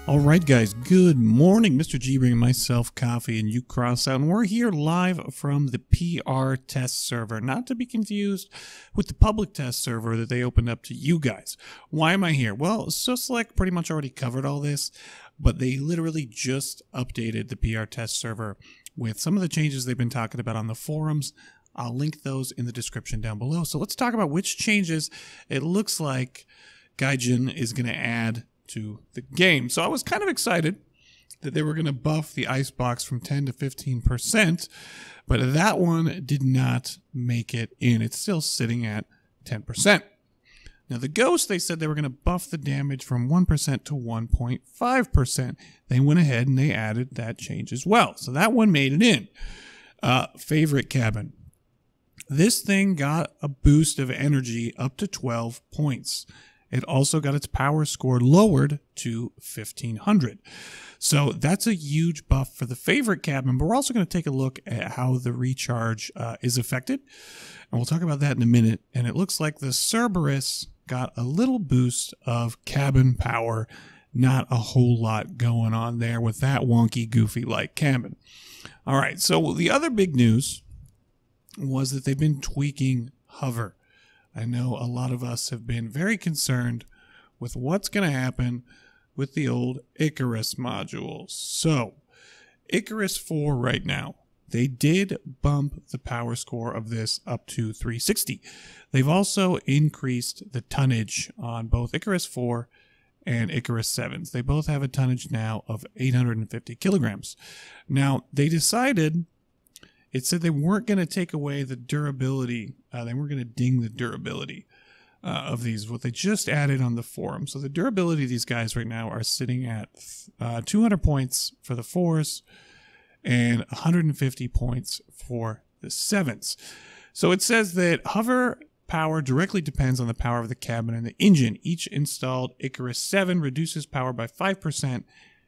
Alright guys, good morning. Mr. G bringing myself coffee and you Crossout, and we're here live from the PR test server, not to be confused with the public test server that they opened up to you guys. Why am I here? Well, SoSelect pretty much already covered all this, but they literally just updated the PR test server with some of the changes they've been talking about on the forums. I'll link those in the description down below. So let's talk about which changes it looks like Gaijin is going to add to the game. So I was kind of excited that they were going to buff the icebox from 10 to 15%, but that one did not make it in. It's still sitting at 10%. Now the ghost, they said they were going to buff the damage from 1% to 1.5%. They went ahead and they added that change as well. So that one made it in. Favorite cabin. This thing got a boost of energy up to 12 points. It also got its power score lowered to 1500. So that's a huge buff for the favorite cabin, but we're also going to take a look at how the recharge is affected. And we'll talk about that in a minute. And it looks like the CERBERUS got a little boost of cabin power. Not a whole lot going on there with that wonky, goofy-like cabin. All right, so the other big news was that they've been tweaking hover. I know a lot of us have been very concerned with what's going to happen with the old ICARUS modules. So, ICARUS 4 right now, they did bump the power score of this up to 360. They've also increased the tonnage on both ICARUS 4 and ICARUS 7s. They both have a tonnage now of 850 kilograms. Now, they decided... It said they weren't going to take away the durability. They weren't going to ding the durability of these, what they just added on the forum. So the durability of these guys right now are sitting at 200 points for the 4s and 150 points for the 7s. So it says that hover power directly depends on the power of the cabin and the engine. Each installed ICARUS 7 reduces power by 5%,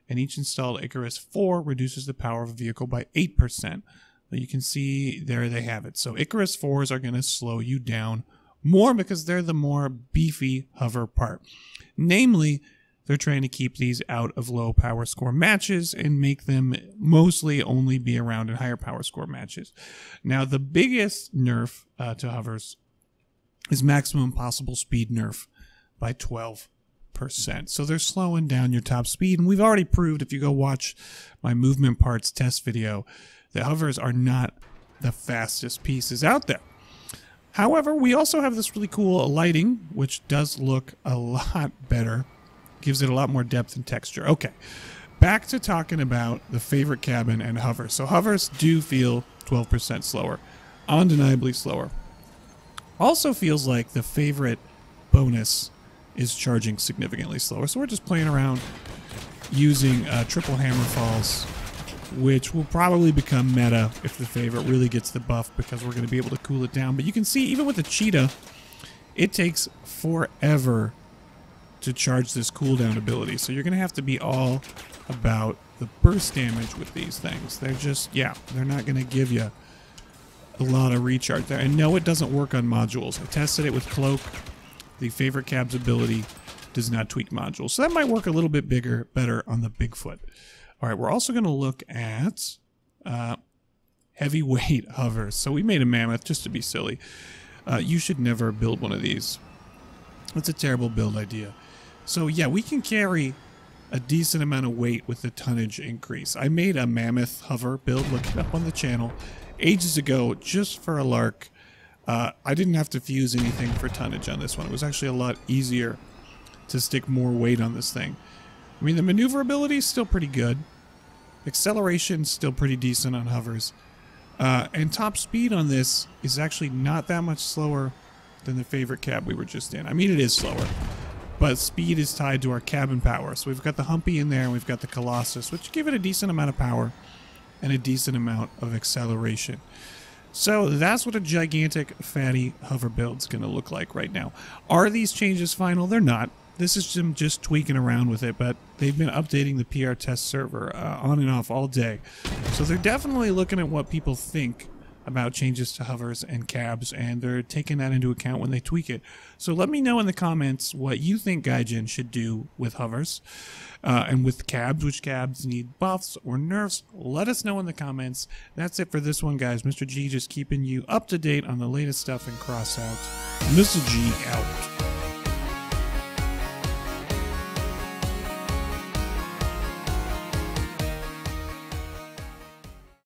and each installed ICARUS 4 reduces the power of a vehicle by 8%. You can see there they have it. So ICARUS 4s are going to slow you down more because they're the more beefy hover part. Namely, they're trying to keep these out of low power score matches and make them mostly only be around in higher power score matches. Now, the biggest nerf to hovers is maximum possible speed nerf by 12%. So they're slowing down your top speed. And we've already proved, if you go watch my movement parts test video, the hovers are not the fastest pieces out there. However, we also have this really cool lighting, which does look a lot better. Gives it a lot more depth and texture. Okay, back to talking about the favorite cabin and hovers. So hovers do feel 12% slower, undeniably slower. Also feels like the favorite bonus is charging significantly slower. So we're just playing around using triple hammer falls, which will probably become meta if the favorite really gets the buff because we're going to be able to cool it down. But you can see, even with the cheetah, it takes forever to charge this cooldown ability. So you're going to have to be all about the burst damage with these things. They're just, yeah, they're not going to give you a lot of recharge there. And no, it doesn't work on modules. I tested it with Cloak. The favorite cab's ability does not tweak modules. So that might work a little bit better on the Bigfoot. All right, we're also going to look at heavyweight hovers. So we made a mammoth just to be silly. You should never build one of these. It's a terrible build idea. So yeah, we can carry a decent amount of weight with the tonnage increase. I made a mammoth hover build, look it up on the channel, ages ago, just for a lark. I didn't have to fuse anything for tonnage on this one. It was actually a lot easier to stick more weight on this thing. I mean, the maneuverability is still pretty good. Acceleration is still pretty decent on hovers. And top speed on this is actually not that much slower than the favorite cab we were just in. I mean, it is slower, but speed is tied to our cabin power. So we've got the Humpy in there, and we've got the Colossus, which give it a decent amount of power and a decent amount of acceleration. So that's what a gigantic fatty hover build is going to look like right now. Are these changes final? They're not. This is them just tweaking around with it, but they've been updating the PR test server on and off all day. So they're definitely looking at what people think about changes to hovers and cabs, and they're taking that into account when they tweak it. So let me know in the comments what you think Gaijin should do with hovers and with cabs. Which cabs need buffs or nerfs? Let us know in the comments. That's it for this one, guys. Mr. G just keeping you up to date on the latest stuff in Crossout. Mr. G out.